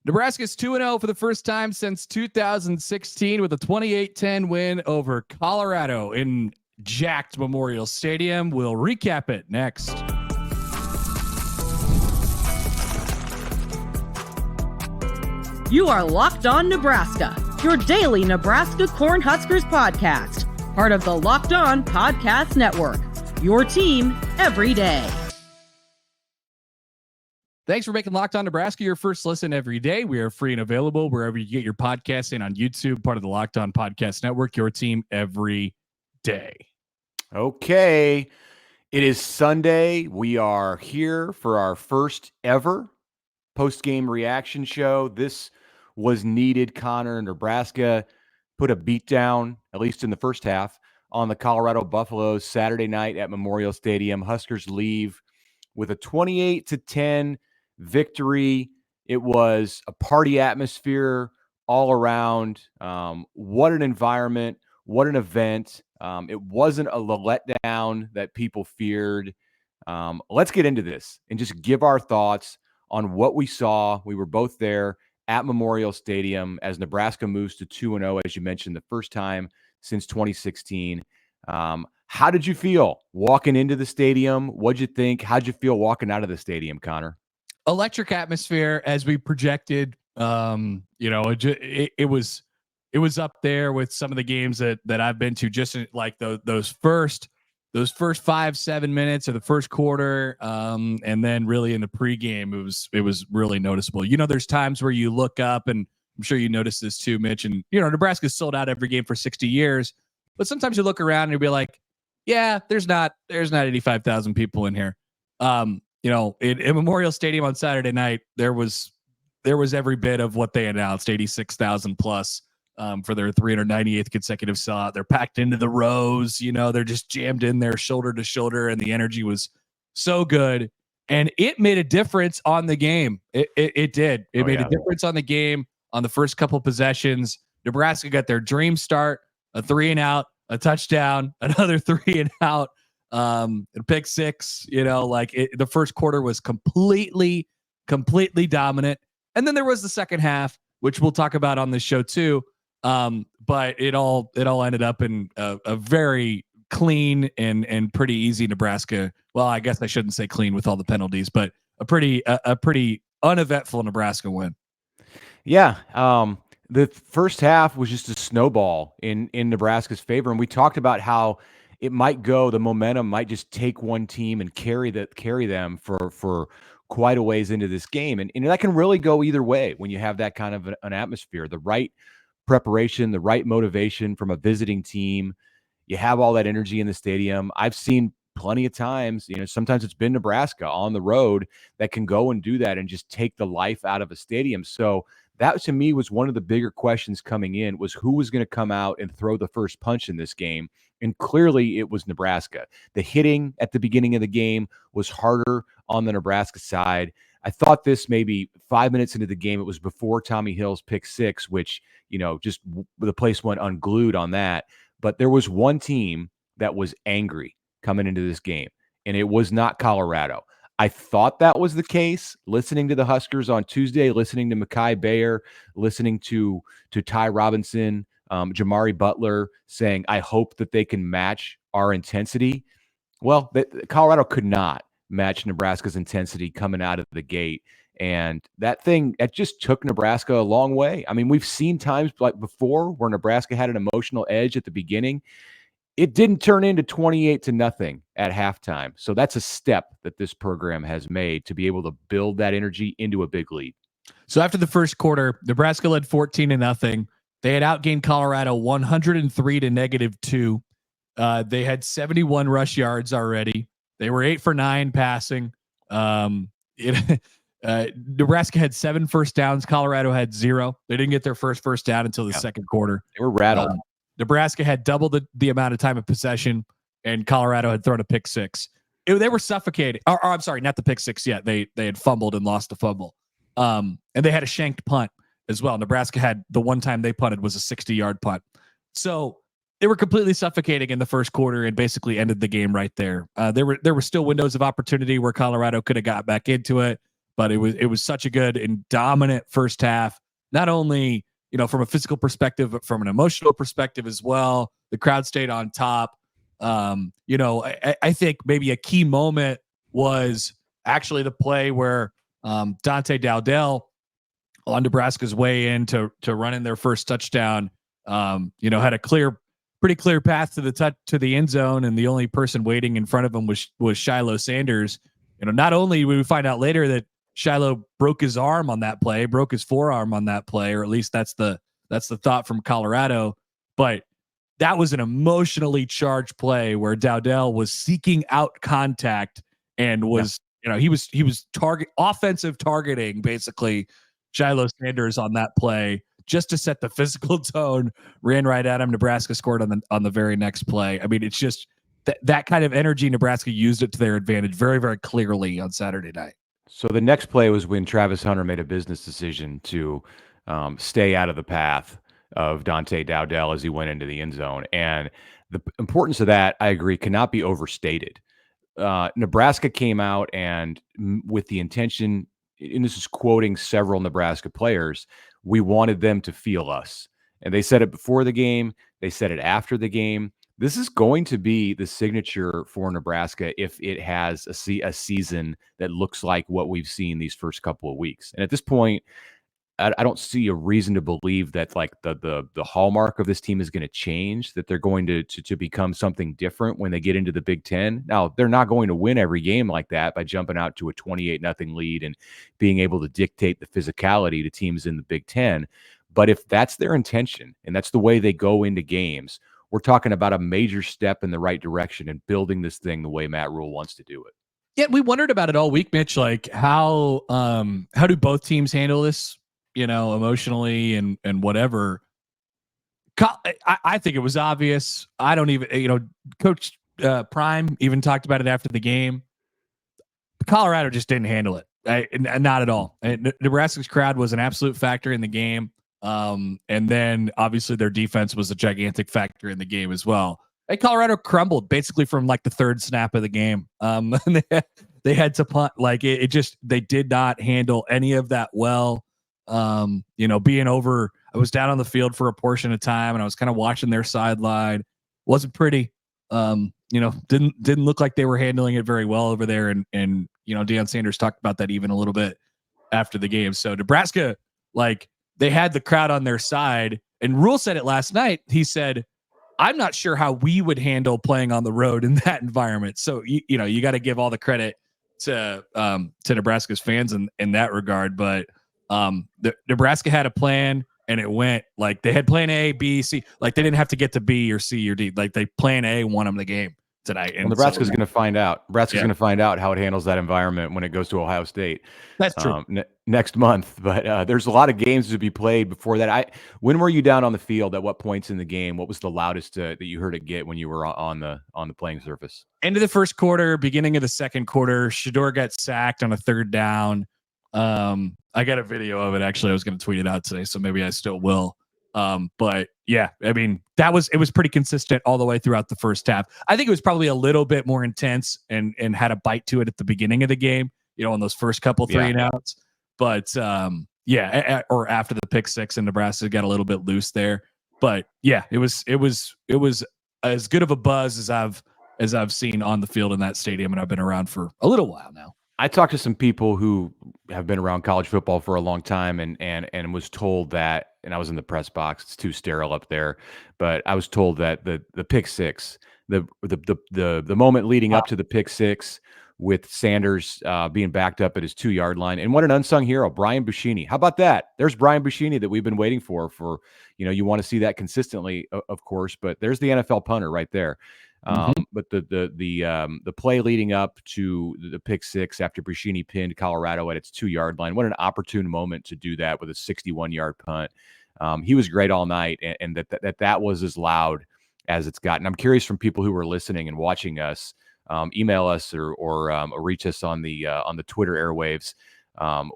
Nebraska's 2-0 for the first time since 2016 with a 28-10 win over Colorado in jacked Memorial Stadium. We'll recap it next. You are Locked On Nebraska, your daily Nebraska Cornhuskers podcast, part of the Locked On Podcast Network, your team every day. Thanks for making Locked On Nebraska your first listen every day. We are free and available wherever you get your podcasts and on YouTube, part of the Locked On Podcast Network, your team every day. Okay. It is Sunday. We are here for our first ever post-game reaction show. This was needed. Connor. Nebraska put a beat down, at least in the first half, on the Colorado Buffaloes Saturday night at Memorial Stadium. Huskers leave with a 28-10 victory. It was a party atmosphere all around. What an environment. What an event. It wasn't a letdown that people feared. Let's get into this and just give our thoughts on what we saw. We were both there at Memorial Stadium as Nebraska moves to 2-0, as you mentioned, the first time since 2016. How did you feel walking into the stadium? What'd you think? How'd you feel walking out of the stadium, Connor? Electric atmosphere as we projected. It was up there with some of the games that I've been to, just in, like those first 5-7 minutes of the first quarter, and then really in the pregame it was really noticeable. There's times where you look up, and I'm sure you noticed this too, Mitch, and Nebraska's sold out every game for 60 years, but sometimes you look around and you'll be like, yeah, there's not 85,000 people in here. In Memorial Stadium on Saturday night, there was every bit of what they announced, 86,000 plus for their 398th consecutive sellout. They're packed into the rows, they're just jammed in there shoulder to shoulder, and the energy was so good. And it made a difference on the game. It did. It made a difference on the game on the first couple possessions. Nebraska got their dream start, a 3-and-out, a touchdown, another 3-and-out. A pick six, the first quarter was completely dominant. And then there was the second half, which we'll talk about on this show too. But it all ended up in a very clean and pretty easy Nebraska. Well, I guess I shouldn't say clean with all the penalties, but a pretty uneventful Nebraska win. Yeah. The first half was just a snowball in Nebraska's favor. And we talked about how it might go, the momentum might just take one team and carry them for quite a ways into this game. And that can really go either way when you have that kind of an atmosphere, the right preparation, the right motivation from a visiting team. You have all that energy in the stadium. I've seen plenty of times, sometimes it's been Nebraska on the road that can go and do that and just take the life out of a stadium. So that to me was one of the bigger questions coming in, was who was going to come out and throw the first punch in this game. And clearly it was Nebraska. The hitting at the beginning of the game was harder on the Nebraska side. I thought this maybe 5 minutes into the game, it was before Tommy Hill's pick six, which, just the place went unglued on that. But there was one team that was angry coming into this game, and it was not Colorado. I thought that was the case, listening to the Huskers on Tuesday, listening to Mekhi Bayer, listening to Ty Robinson, Jamari Butler saying, I hope that they can match our intensity. Well, Colorado could not match Nebraska's intensity coming out of the gate. And that just took Nebraska a long way. I mean, we've seen times like before where Nebraska had an emotional edge at the beginning. It didn't turn into 28-0 at halftime. So that's a step that this program has made to be able to build that energy into a big lead. So after the first quarter, Nebraska led 14-0. They had outgained Colorado 103 to -2. They had 71 rush yards already. They were 8 for 9 passing. Nebraska had 7 first downs. Colorado had 0. They didn't get their first down until the second quarter. They were rattled. Nebraska had double the amount of time of possession, and Colorado had thrown a pick six. They were suffocating. Or I'm sorry, not the pick six yet. They had fumbled and lost the fumble. And they had a shanked punt as well. Nebraska had the one time they punted was a 60-yard punt. So they were completely suffocating in the first quarter and basically ended the game right there. There were still windows of opportunity where Colorado could have got back into it, but it was such a good and dominant first half. Not only, from a physical perspective, but from an emotional perspective as well. The crowd stayed on top. I think maybe a key moment was actually the play where Dante Dowdell on Nebraska's way in to run in their first touchdown, had a pretty clear path to the end zone, and the only person waiting in front of him was Shiloh Sanders. Not only we find out later that Shiloh broke his forearm on that play, or at least that's the thought from Colorado, but that was an emotionally charged play where Dowdell was seeking out contact and was, he was offensive targeting basically Shiloh Sanders on that play just to set the physical tone, ran right at him. Nebraska scored on the very next play. I mean, it's just that kind of energy. Nebraska used it to their advantage very, very clearly on Saturday night. So the next play was when Travis Hunter made a business decision to stay out of the path of Dante Dowdell as he went into the end zone. And the importance of that, I agree, cannot be overstated. Nebraska came out and with the intention, and this is quoting several Nebraska players, we wanted them to feel us. And they said it before the game. They said it after the game. This is going to be the signature for Nebraska if it has a season that looks like what we've seen these first couple of weeks. And at this point, I don't see a reason to believe that like the hallmark of this team is going to change, that they're going to become something different when they get into the Big Ten. Now, they're not going to win every game like that by jumping out to a 28-0 lead and being able to dictate the physicality to teams in the Big Ten. But if that's their intention and that's the way they go into games, we're talking about a major step in the right direction and building this thing the way Matt Rule wants to do it. Yeah, we wondered about it all week, Mitch. Like how do both teams handle this? Emotionally and whatever. I think it was obvious. I don't even, Coach Prime even talked about it after the game. Colorado just didn't handle it. Not at all. Nebraska's crowd was an absolute factor in the game. And then obviously their defense was a gigantic factor in the game as well. And Colorado crumbled basically from like the third snap of the game. They had to punt. Like they did not handle any of that well. Being over, I was down on the field for a portion of time and I was kind of watching their sideline. Wasn't pretty. Didn't look like they were handling it very well over there. And Deion Sanders talked about that even a little bit after the game. So Nebraska, like they had the crowd on their side, and Rule said it last night. He said, I'm not sure how we would handle playing on the road in that environment. So, you got to give all the credit to Nebraska's fans in that regard. But Nebraska had a plan and it went like they had plan A, B, C. Like they didn't have to get to B or C or D. Like they plan A won them the game tonight. And Nebraska's going to find out. Nebraska's going to find out how it handles that environment when it goes to Ohio State. That's true. Next month. But there's a lot of games to be played before that. When were you down on the field? At what points in the game? What was the loudest that you heard it get when you were on the playing surface? End of the first quarter, beginning of the second quarter. Shedeur got sacked on a third down. I got a video of it. Actually, I was going to tweet it out today, so maybe I still will. But yeah, I mean, it was pretty consistent all the way throughout the first half. I think it was probably a little bit more intense and had a bite to it at the beginning of the game, on those first couple 3-and-outs. But or after the pick six and Nebraska got a little bit loose there. But yeah, it was as good of a buzz as I've seen on the field in that stadium, and I've been around for a little while now. I talked to some people who have been around college football for a long time and was told that, and I was in the press box, it's too sterile up there, but I was told that the pick six, the moment leading up to the pick six with Sanders being backed up at his 2-yard line, and what an unsung hero, Brian Buschini. How about that? There's Brian Buschini that we've been waiting for, you want to see that consistently, of course, but there's the NFL punter right there. But the play leading up to the pick six after Buschini pinned Colorado at its 2-yard line, what an opportune moment to do that with a 61-yard punt. He was great all night, and that was as loud as it's gotten. I'm curious from people who are listening and watching us, email us or reach us on the Twitter airwaves.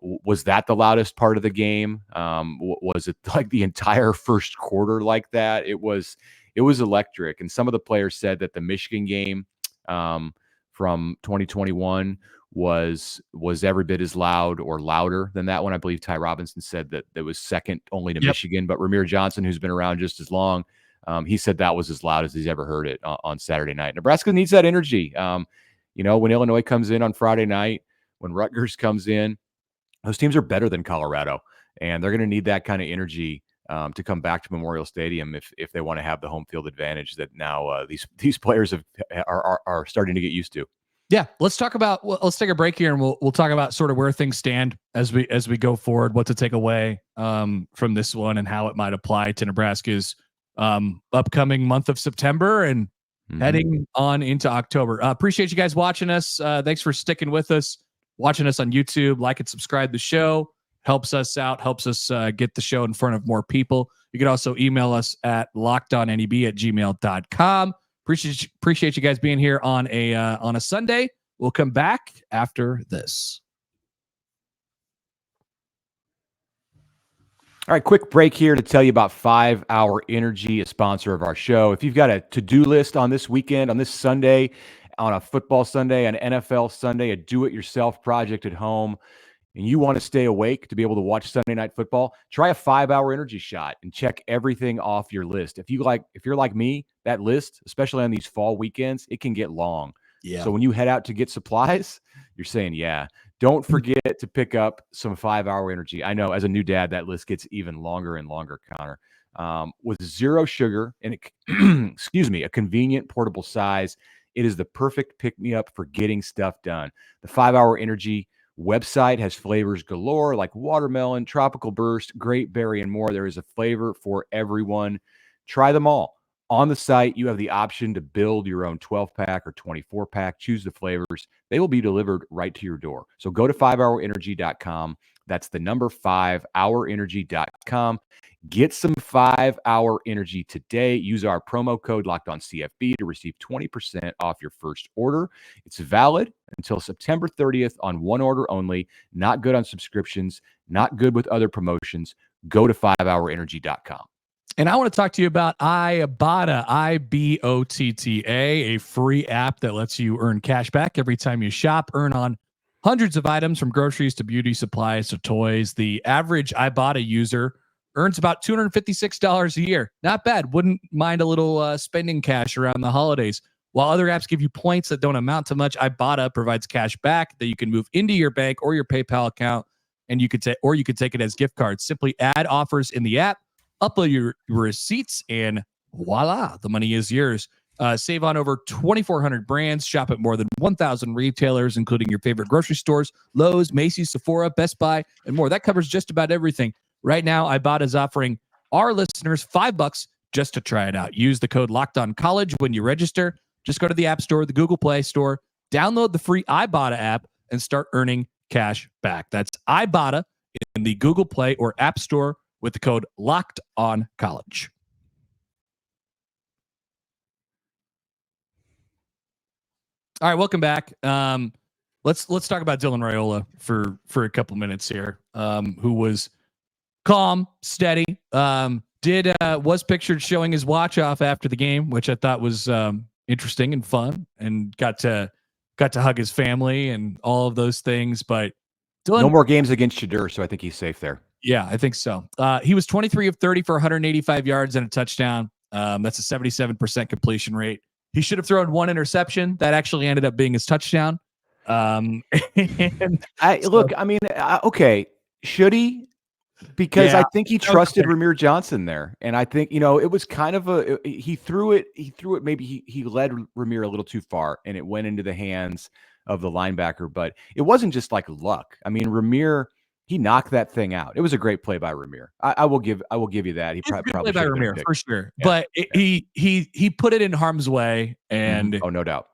Was that the loudest part of the game? Was it like the entire first quarter like that? It was electric. And some of the players said that the Michigan game from 2021 was every bit as loud or louder than that one. I believe Ty Robinson said that was second only to Michigan, but Ramir Johnson, who's been around just as long, he said that was as loud as he's ever heard it on Saturday night. Nebraska needs that energy. When Illinois comes in on Friday night, when Rutgers comes in, those teams are better than Colorado, and they're going to need that kind of energy to come back to Memorial Stadium if they want to have the home field advantage that now these players are starting to get used to. Yeah, let's take a break here, and we'll talk about sort of where things stand as we go forward, what to take away from this one, and how it might apply to Nebraska's upcoming month of September and heading on into October. Appreciate you guys watching us. Thanks for sticking with us, watching us on YouTube. Like and subscribe the show. Helps us out, helps us get the show in front of more people. You can also email us at lockedonneb@gmail.com. Appreciate you guys being here on a Sunday. We'll come back after this. All right, quick break here to tell you about 5 Hour Energy, a sponsor of our show. If you've got a to-do list on this weekend, on this Sunday, on a football Sunday, an NFL Sunday, a do-it-yourself project at home, and you want to stay awake to be able to watch Sunday Night Football, try a 5 Hour Energy shot and check everything off your list. If you're like me, that list, especially on these fall weekends, it can get long. Yeah. So when you head out to get supplies, you're saying, yeah. Don't forget to pick up some 5 Hour Energy. I know as a new dad, that list gets even longer and longer, Connor. With zero sugar and a convenient portable size, it is the perfect pick-me-up for getting stuff done. The 5 Hour Energy website has flavors galore like watermelon, tropical burst, grape berry, and more. There is a flavor for everyone. Try them all. On the site, you have the option to build your own 12-pack or 24-pack. Choose the flavors. They will be delivered right to your door. So go to 5hourenergy.com. That's the number 5hourenergy.com. Get some 5 Hour Energy today. Use our promo code LOCKEDONCFB to receive 20% off your first order. It's valid until September 30th on one order only. Not good on subscriptions. Not good with other promotions. Go to 5hourenergy.com. And I want to talk to you about Ibotta, Ibotta, a free app that lets you earn cash back every time you shop. Earn on hundreds of items from groceries to beauty supplies to toys. The average Ibotta user earns about $256 a year. Not bad. Wouldn't mind a little spending cash around the holidays. While other apps give you points that don't amount to much, Ibotta provides cash back that you can move into your bank or your PayPal account, and you could take it as gift cards. Simply add offers in the app, upload your receipts, and voila, the money is yours. Save on over 2,400 brands. Shop at more than 1,000 retailers, including your favorite grocery stores, Lowe's, Macy's, Sephora, Best Buy, and more. That covers just about everything. Right now, Ibotta is offering our listeners $5 just to try it out. Use the code LOCKEDONCOLLEGE when you register. Just go to the App Store, the Google Play Store, download the free Ibotta app, and start earning cash back. That's Ibotta in the Google Play or App Store with the code LOCKEDONCOLLEGE. All right, welcome back. Let's talk about Dylan Raiola for a couple minutes here. Who was calm, steady. Was pictured showing his watch off after the game, which I thought was interesting and fun, and got to hug his family and all of those things. But Dylan, no more games against Shadur, so I think he's safe there. Yeah, I think so. He was 23 of 30 for 185 yards and a touchdown. That's a 77% completion rate. He should have thrown one interception. That actually ended up being his touchdown. Should he? Because I think he trusted Ramir Johnson there. And I think, it was kind of he threw it. Maybe he led Ramir a little too far and it went into the hands of the linebacker, but it wasn't just like luck. I mean, Ramir, he knocked that thing out. It was a great play by Ramir. I will give you that. He probably play by Ramir for sure. Yeah. But he put it in harm's way, and no doubt.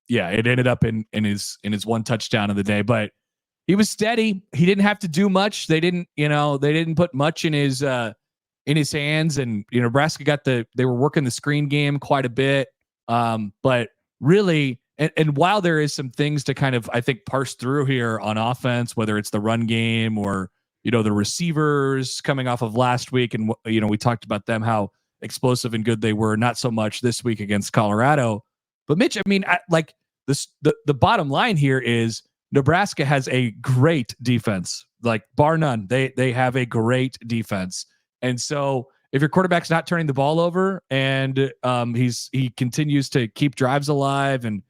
It ended up in his one touchdown of the day. But he was steady. He didn't have to do much. They didn't put much in his hands. And Nebraska they were working the screen game quite a bit. But really. And while there is some things to kind of, I think, parse through here on offense, whether it's the run game or, the receivers coming off of last week. And, we talked about them, how explosive and good they were, not so much this week against Colorado. But Mitch, I mean, the bottom line here is Nebraska has a great defense, like bar none. They have a great defense. And so if your quarterback's not turning the ball over and he continues to keep drives alive, and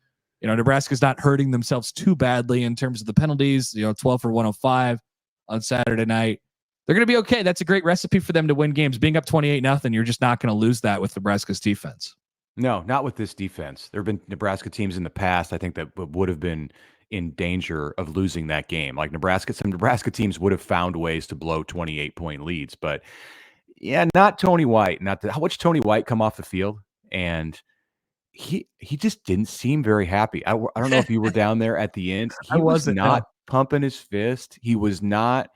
Nebraska's not hurting themselves too badly in terms of the penalties, 12 for 105 on Saturday night, they're going to be okay. That's a great recipe for them to win games. Being up 28-0, you're just not going to lose that with Nebraska's defense. No, not with this defense. There have been Nebraska teams in the past, I think, that would have been in danger of losing that game. Like some Nebraska teams would have found ways to blow 28-point leads, but yeah, not Tony White. How much Tony White come off the field, and he just didn't seem very happy. I don't know if you were down there at the end. He was not pumping his fist. He was not,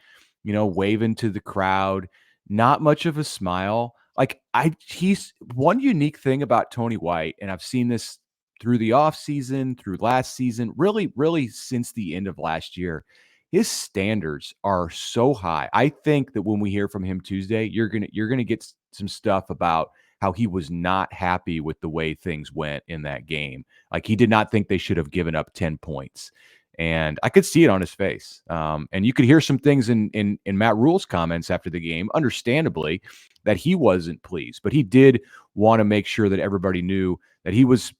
waving to the crowd. Not much of a smile. Like he's one unique thing about Tony White, and I've seen this through the offseason, through last season, really, really since the end of last year. His standards are so high. I think that when we hear from him Tuesday, you're gonna get some stuff about how he was not happy with the way things went in that game. Like he did not think they should have given up 10 points. And I could see it on his face. And you could hear some things in Matt Rule's comments after the game, understandably, that he wasn't pleased. But he did want to make sure that everybody knew that he was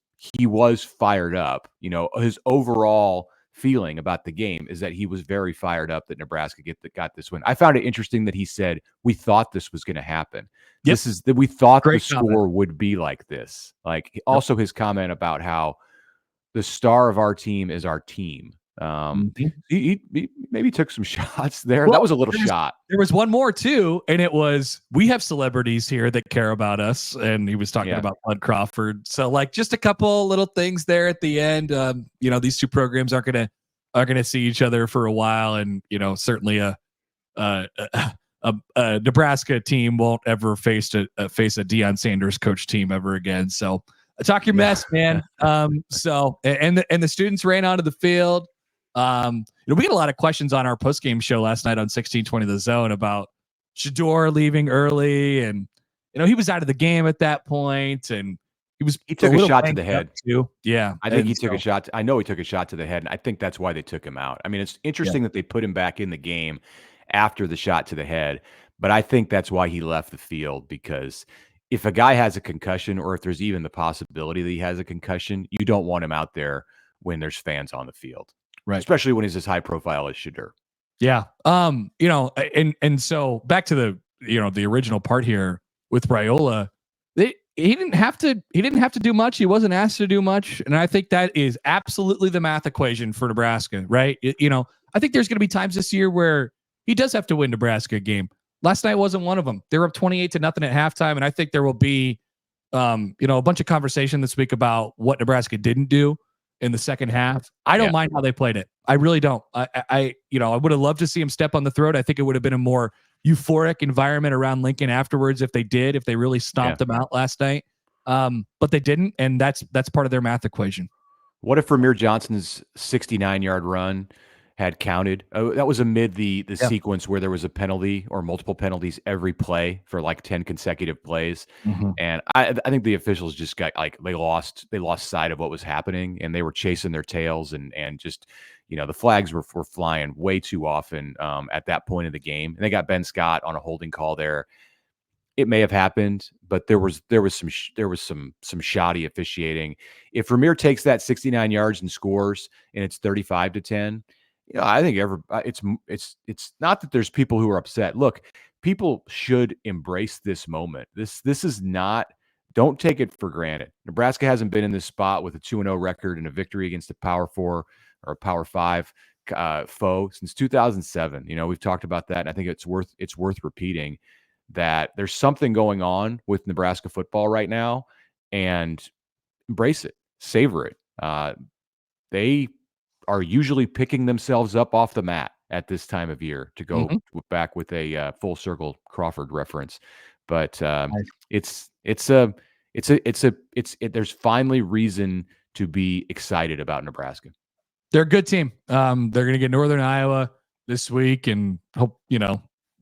fired up. His overall feeling about the game is that he was very fired up that Nebraska got this win. I found it interesting that he said, we thought this was going to happen. Yep. We thought Great the score would be like this. Like also his comment about how the star of our team is our team. He maybe took some shots there. Well, that was a little shot. There was one more too, and it was, we have celebrities here that care about us, and he was talking about Bud Crawford. So like just a couple little things there at the end. These two programs are gonna see each other for a while, and certainly a Nebraska team won't ever face a Deion Sanders coach team ever again. So talk your mess, man. So and the students ran onto the field. We had a lot of questions on our post-game show last night on 1620 The Zone about Shedeur leaving early, and he was out of the game at that point, and he took a shot to the head too. Yeah, I think he took a shot. I know he took a shot to the head, and I think that's why they took him out. I mean, it's interesting that they put him back in the game after the shot to the head, but I think that's why he left the field, because if a guy has a concussion, or if there's even the possibility that he has a concussion, you don't want him out there when there's fans on the field. Right. Especially when he's as high profile as Shedeur. Yeah. And so back to the original part here with Raiola, he didn't have to do much. He wasn't asked to do much. And I think that is absolutely the math equation for Nebraska, right? I think there's going to be times this year where he does have to win Nebraska a game. Last night wasn't one of them. They were up 28-0 at halftime. And I think there will be, a bunch of conversation this week about what Nebraska didn't do in the second half. I don't mind how they played it. I really don't. I would have loved to see him step on the throat. I think it would have been a more euphoric environment around Lincoln afterwards if they really stomped them out last night. But they didn't, and that's part of their math equation. What if Ramir Johnson's 69-yard run had counted? That was amid the sequence where there was a penalty or multiple penalties every play for like 10 consecutive plays. Mm-hmm. And I think the officials just got they lost sight of what was happening, and they were chasing their tails, and just, the flags were flying way too often at that point of the game. And they got Ben Scott on a holding call there. It may have happened, but there was some shoddy officiating. If Ramir takes that 69 yards and scores, and it's 35-10, I think it's not that there's people who are upset. Look, people should embrace this moment. This is not. Don't take it for granted. Nebraska hasn't been in this spot with a 2-0 record and a victory against a Power 4 or a Power 5 foe since 2007. We've talked about that, and I think it's worth repeating that there's something going on with Nebraska football right now, and embrace it, savor it. They are usually picking themselves up off the mat at this time of year, to go back with a full circle Crawford reference. But there's finally reason to be excited about Nebraska. They're a good team. They're going to get Northern Iowa this week, and hope,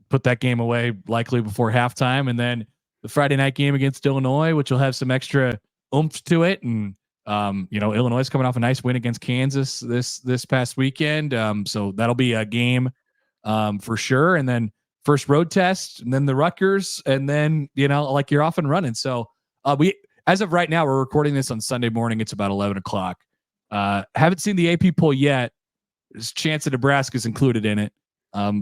put that game away likely before halftime. And then the Friday night game against Illinois, which will have some extra oomph to it. And Illinois is coming off a nice win against Kansas this past weekend. So that'll be a game for sure. And then first road test, and then the Rutgers, and then, like you're off and running. So as of right now, we're recording this on Sunday morning. It's about 11 o'clock. Haven't seen the AP poll yet. There's a chance that Nebraska's included in it.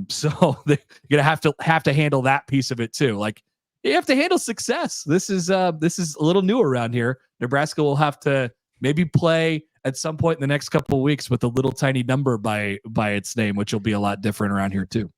So they're gonna have to handle that piece of it too. Like, you have to handle success. This is a little new around here. Nebraska will have to maybe play at some point in the next couple of weeks with a little tiny number by its name, which will be a lot different around here too.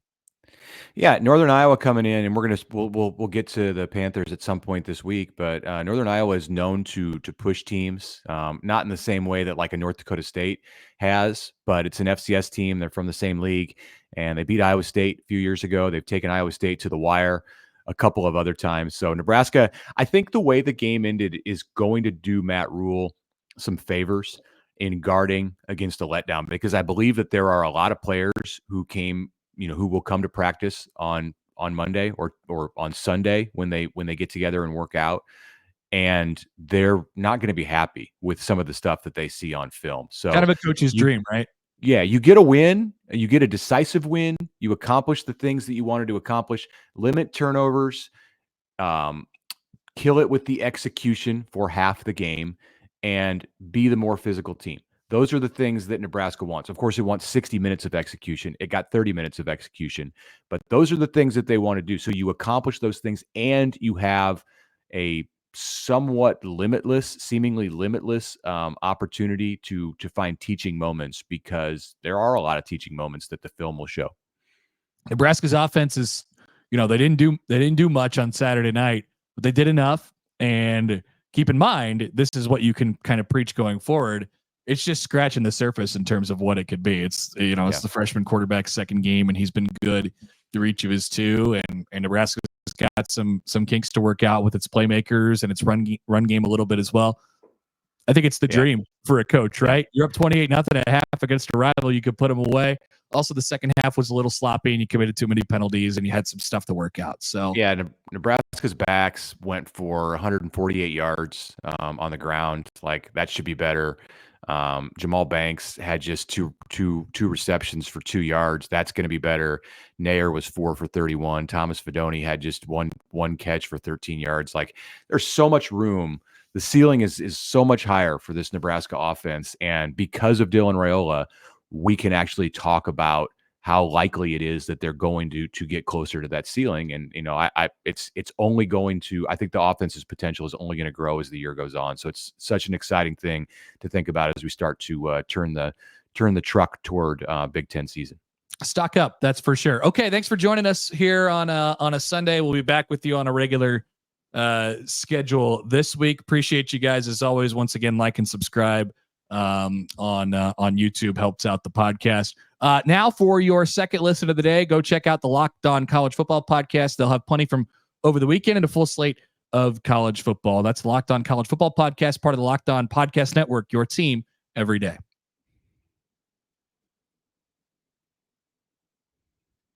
Yeah, Northern Iowa coming in, and we'll get to the Panthers at some point this week. But Northern Iowa is known to push teams, not in the same way that like a North Dakota State has, but it's an FCS team. They're from the same league, and they beat Iowa State a few years ago. They've taken Iowa State to the wire a couple of other times. So Nebraska, I think the way the game ended is going to do Matt Rule some favors in guarding against a letdown, because I believe that there are a lot of players who who will come to practice on Monday or on Sunday when they get together and work out, and they're not going to be happy with some of the stuff that they see on film. So kind of a coach's dream, right? Yeah, you get a win, you get a decisive win, you accomplish the things that you wanted to accomplish, limit turnovers, kill it with the execution for half the game, and be the more physical team. Those are the things that Nebraska wants. Of course, it wants 60 minutes of execution. It got 30 minutes of execution, but those are the things that they want to do. So you accomplish those things, and you have a somewhat seemingly limitless opportunity to find teaching moments, because there are a lot of teaching moments that the film will show. Nebraska's offense is, they didn't do much on Saturday night, but they did enough. And keep in mind, this is what you can kind of preach going forward. It's just scratching the surface in terms of what it could be. It's the freshman quarterback's second game, and he's been good through each of his two. And Nebraska's got some kinks to work out with its playmakers and its run game a little bit as well. I think it's the dream for a coach, right? You're up 28-0 at half against a rival. You could put them away. Also, the second half was a little sloppy, and you committed too many penalties, and you had some stuff to work out. So yeah, Nebraska's backs went for 148 yards on the ground. Like, that should be better. Jamal Banks had just two receptions for 2 yards. That's going to be better. Nair was 4 for 31. Thomas Fedoni had just one catch for 13 yards. Like, there's so much room. The ceiling is so much higher for this Nebraska offense. And because of Dylan Raiola, we can actually talk about how likely it is that they're going to get closer to that ceiling. And, it's only going to, I think the offense's potential is only going to grow as the year goes on. So it's such an exciting thing to think about as we start to turn the truck toward Big Ten season. Stock up, that's for sure. Okay, thanks for joining us here on a Sunday. We'll be back with you on a regular schedule this week. Appreciate you guys as always. Once again, like and subscribe on YouTube, helps out the podcast. Now for your second listen of the day, go check out the Locked On College Football podcast. They'll have plenty from over the weekend and a full slate of college football. That's Locked On College Football podcast, part of the Locked On Podcast Network, your team every day.